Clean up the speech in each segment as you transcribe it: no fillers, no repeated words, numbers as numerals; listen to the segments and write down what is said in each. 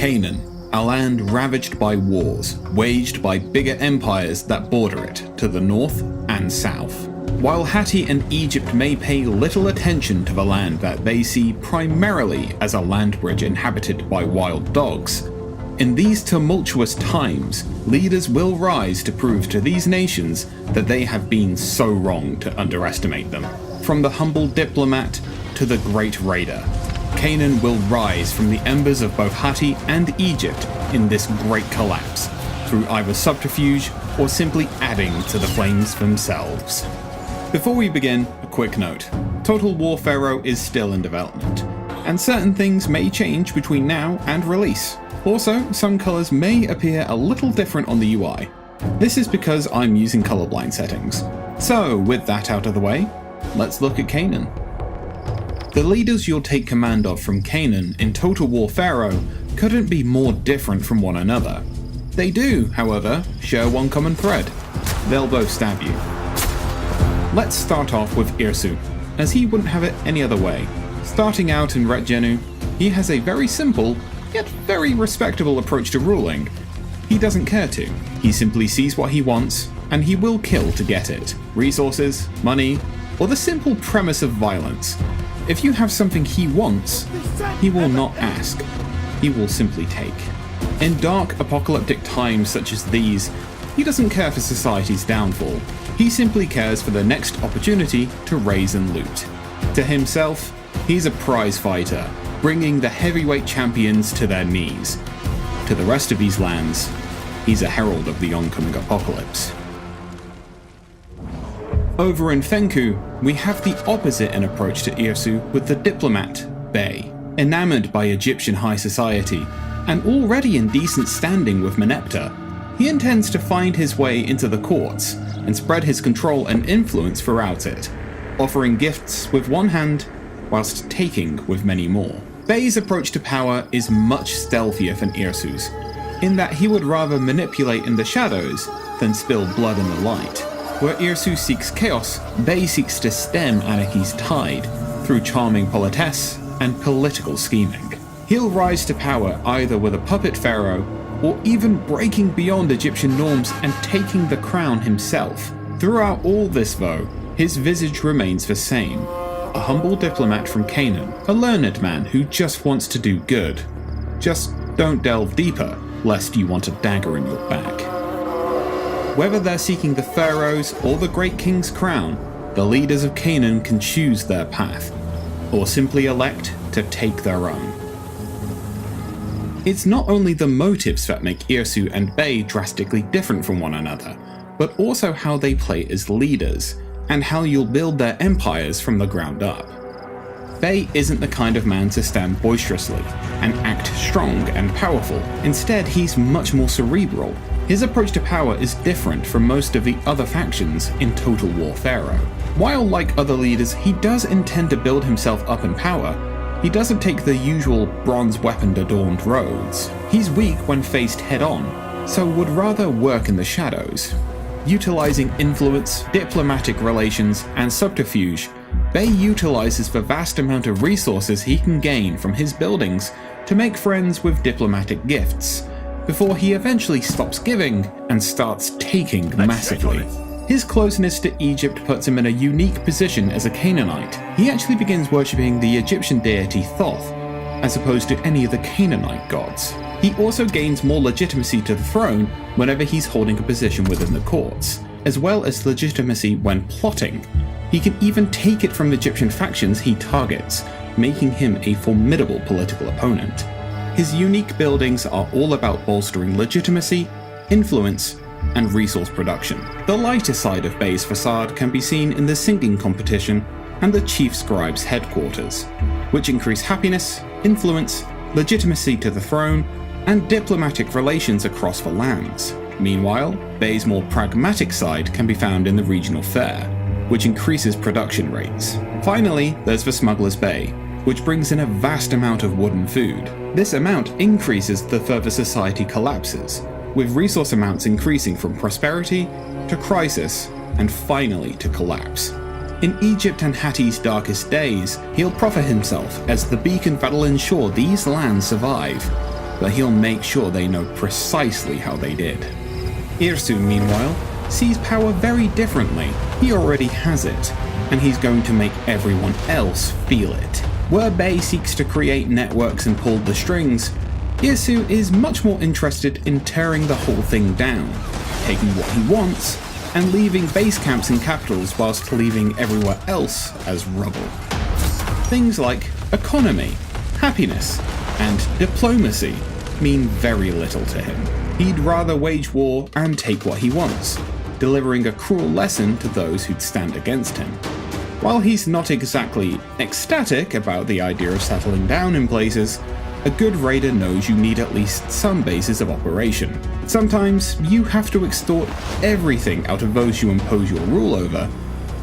Canaan, a land ravaged by wars, waged by bigger empires that border it to the north and south. While Hatti and Egypt may pay little attention to the land that they see primarily as a land bridge inhabited by wild dogs, in these tumultuous times, leaders will rise to prove to these nations that they have been so wrong to underestimate them. From the humble diplomat to the great raider, Canaan will rise from the embers of both Hatti and Egypt in this great collapse, through either subterfuge or simply adding to the flames themselves. Before we begin, a quick note. Total War Pharaoh is still in development, and certain things may change between now and release. Also, some colours may appear a little different on the UI. This is because I'm using colorblind settings. So, with that out of the way, let's look at Canaan. The leaders you'll take command of from Canaan in Total War Pharaoh couldn't be more different from one another. They do, however, share one common thread. They'll both stab you. Let's start off with Irsu, as he wouldn't have it any other way. Starting out in Ret Jenu, he has a very simple, yet very respectable approach to ruling. He doesn't care to. He simply sees what he wants, and he will kill to get it. Resources, money, or the simple premise of violence. If you have something he wants, he will not ask. He will simply take. In dark, apocalyptic times such as these, he doesn't care for society's downfall. He simply cares for the next opportunity to raise and loot. To himself, he's a prize fighter, bringing the heavyweight champions to their knees. To the rest of these lands, he's a herald of the oncoming apocalypse. Over in Fenku, we have the opposite in approach to Irsu with the diplomat, Bay. Enamored by Egyptian high society, and already in decent standing with Meneptah, he intends to find his way into the courts and spread his control and influence throughout it, offering gifts with one hand whilst taking with many more. Bay's approach to power is much stealthier than Irsu's, in that he would rather manipulate in the shadows than spill blood in the light. Where Irsu seeks chaos, Bay seeks to stem anarchy's tide through charming politesse and political scheming. He'll rise to power either with a puppet pharaoh or even breaking beyond Egyptian norms and taking the crown himself. Throughout all this though, his visage remains the same. A humble diplomat from Canaan, a learned man who just wants to do good. Just don't delve deeper, lest you want a dagger in your back. Whether they're seeking the pharaoh's or the great king's crown, the leaders of Canaan can choose their path, or simply elect to take their own. It's not only the motives that make Irsu and Bay drastically different from one another, but also how they play as leaders, and how you'll build their empires from the ground up. Bay isn't the kind of man to stand boisterously and act strong and powerful. Instead, he's much more cerebral. His approach to power is different from most of the other factions in Total War Pharaoh. While like other leaders, he does intend to build himself up in power, he doesn't take the usual bronze weapon-adorned roads. He's weak when faced head-on, so would rather work in the shadows. Utilizing influence, diplomatic relations, and subterfuge, Bay utilizes the vast amount of resources he can gain from his buildings to make friends with diplomatic gifts, before he eventually stops giving and starts taking massively. His closeness to Egypt puts him in a unique position as a Canaanite. He actually begins worshipping the Egyptian deity Thoth, as opposed to any of the Canaanite gods. He also gains more legitimacy to the throne whenever he's holding a position within the courts, as well as legitimacy when plotting. He can even take it from Egyptian factions he targets, making him a formidable political opponent. His unique buildings are all about bolstering legitimacy, influence, and resource production. The lighter side of Bay's facade can be seen in the singing competition and the chief scribe's headquarters, which increase happiness, influence, legitimacy to the throne, and diplomatic relations across the lands. Meanwhile, Bay's more pragmatic side can be found in the regional fair, which increases production rates. Finally, there's the Smuggler's Bay, which brings in a vast amount of wood and food. This amount increases the further society collapses, with resource amounts increasing from prosperity to crisis and finally to collapse. In Egypt and Hatti's darkest days, he'll proffer himself as the beacon that'll ensure these lands survive. but he'll make sure they know precisely how they did. Irsu, meanwhile, sees power very differently. He already has it, and he's going to make everyone else feel it. Where Bay seeks to create networks and pull the strings, Irsu is much more interested in tearing the whole thing down, taking what he wants, and leaving base camps and capitals whilst leaving everywhere else as rubble. Things like economy, happiness, and diplomacy mean very little to him. He'd rather wage war and take what he wants, delivering a cruel lesson to those who'd stand against him. While he's not exactly ecstatic about the idea of settling down in places, a good raider knows you need at least some basis of operation. Sometimes you have to extort everything out of those you impose your rule over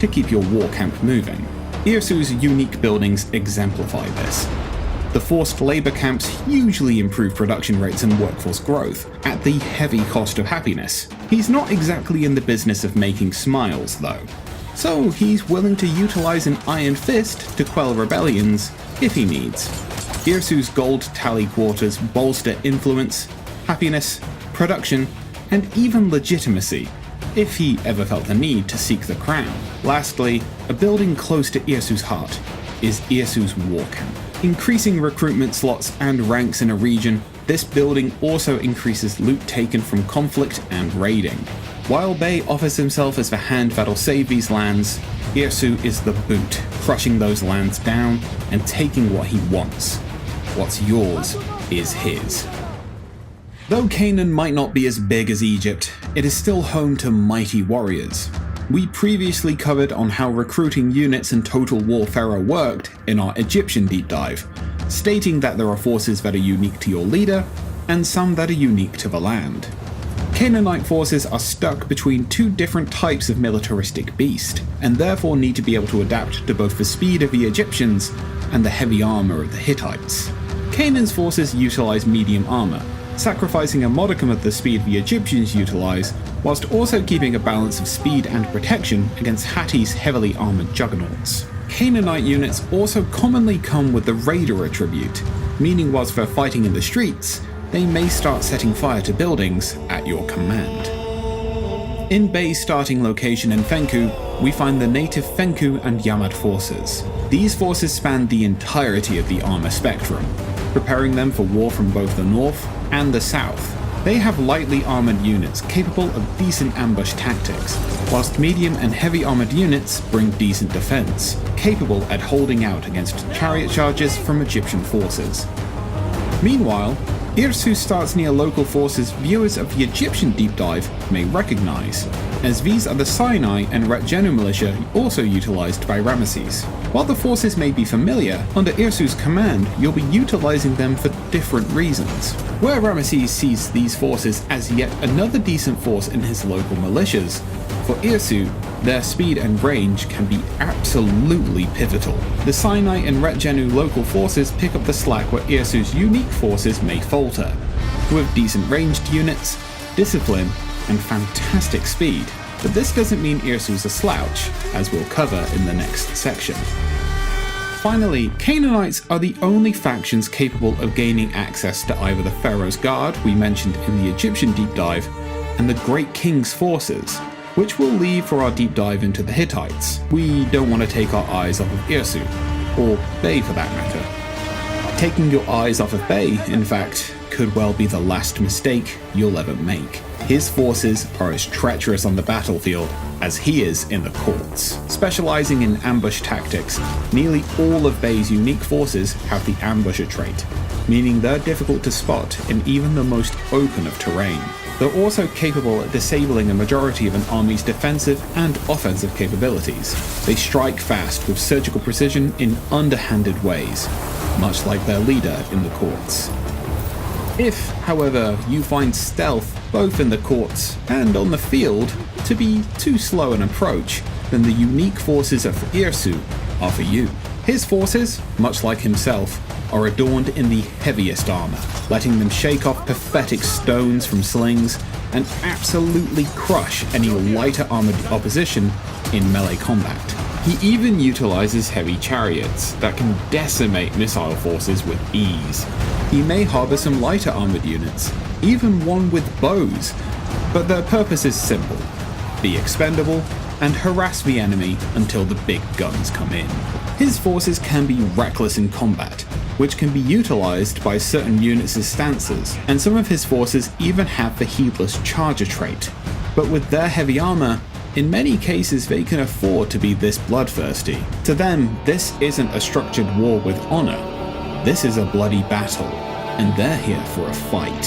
to keep your war camp moving. Irsu's unique buildings exemplify this. The forced labor camps hugely improve production rates and workforce growth, at the heavy cost of happiness. He's not exactly in the business of making smiles, though, so he's willing to utilize an iron fist to quell rebellions if he needs. Irsu's gold tally quarters bolster influence, happiness, production, and even legitimacy, if he ever felt the need to seek the crown. Lastly, a building close to Irsu's heart is Irsu's war camp. Increasing recruitment slots and ranks in a region, this building also increases loot taken from conflict and raiding. While Bay offers himself as the hand that'll save these lands, Irsu is the boot, crushing those lands down and taking what he wants. What's yours is his. Though Canaan might not be as big as Egypt, it is still home to mighty warriors. We previously covered on how recruiting units and Total War Pharaoh worked in our Egyptian deep dive, stating that there are forces that are unique to your leader, and some that are unique to the land. Canaanite forces are stuck between two different types of militaristic beast, and therefore need to be able to adapt to both the speed of the Egyptians and the heavy armor of the Hittites. Canaan's forces utilize medium armor, sacrificing a modicum of the speed the Egyptians utilize, whilst also keeping a balance of speed and protection against Hatti's heavily armored juggernauts. Canaanite units also commonly come with the raider attribute, meaning whilst they're fighting in the streets, they may start setting fire to buildings at your command. In Bay's starting location in Fenku, we find the native Fenku and Yamad forces. These forces span the entirety of the armor spectrum, preparing them for war from both the north and the south. They have lightly armored units capable of decent ambush tactics, whilst medium and heavy armored units bring decent defense, capable at holding out against chariot charges from Egyptian forces. Meanwhile, Irsu starts near local forces viewers of the Egyptian deep dive may recognize, as these are the Sinai and Retjenu militia also utilized by Ramesses. While the forces may be familiar, under Irsu's command you'll be utilizing them for different reasons. Where Ramesses sees these forces as yet another decent force in his local militias, for Irsu, their speed and range can be absolutely pivotal. The Sinai and Retjenu local forces pick up the slack where Irsu's unique forces may falter, with decent ranged units, discipline, and fantastic speed. But this doesn't mean Irsu's a slouch, as we'll cover in the next section. Finally, Canaanites are the only factions capable of gaining access to either the Pharaoh's Guard we mentioned in the Egyptian deep dive, and the Great King's forces, which we'll leave for our deep dive into the Hittites. We don't want to take our eyes off of Irsu, or Bay for that matter. Taking your eyes off of Bay, in fact, could well be the last mistake you'll ever make. His forces are as treacherous on the battlefield as he is in the courts. Specializing in ambush tactics, nearly all of Bay's unique forces have the ambusher trait, meaning they're difficult to spot in even the most open of terrain. They're also capable at disabling a majority of an army's defensive and offensive capabilities. They strike fast with surgical precision in underhanded ways, much like their leader in the courts. If, however, you find stealth both in the courts and on the field to be too slow an approach, then the unique forces of Irsu are for you. His forces, much like himself, are adorned in the heaviest armor, letting them shake off pathetic stones from slings and absolutely crush any lighter armored opposition in melee combat. He even utilizes heavy chariots that can decimate missile forces with ease. He may harbour some lighter armoured units, even one with bows, but their purpose is simple: be expendable and harass the enemy until the big guns come in. His forces can be reckless in combat, which can be utilised by certain units' stances, and some of his forces even have the heedless charger trait. But with their heavy armour, in many cases they can afford to be this bloodthirsty. To them, this isn't a structured war with honour. This is a bloody battle, and they're here for a fight.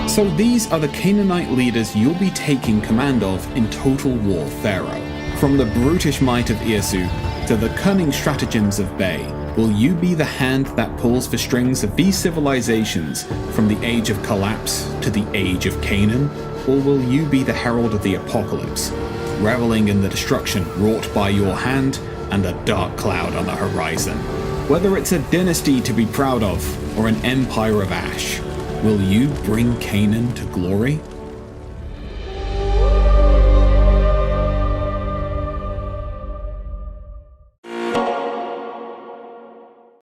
So these are the Canaanite leaders you'll be taking command of in Total War Pharaoh. From the brutish might of Irsu to the cunning stratagems of Bay, will you be the hand that pulls the strings of these civilizations from the age of collapse to the age of Canaan? Or will you be the herald of the apocalypse, reveling in the destruction wrought by your hand and a dark cloud on the horizon? Whether it's a dynasty to be proud of or an empire of ash, will you bring Canaan to glory?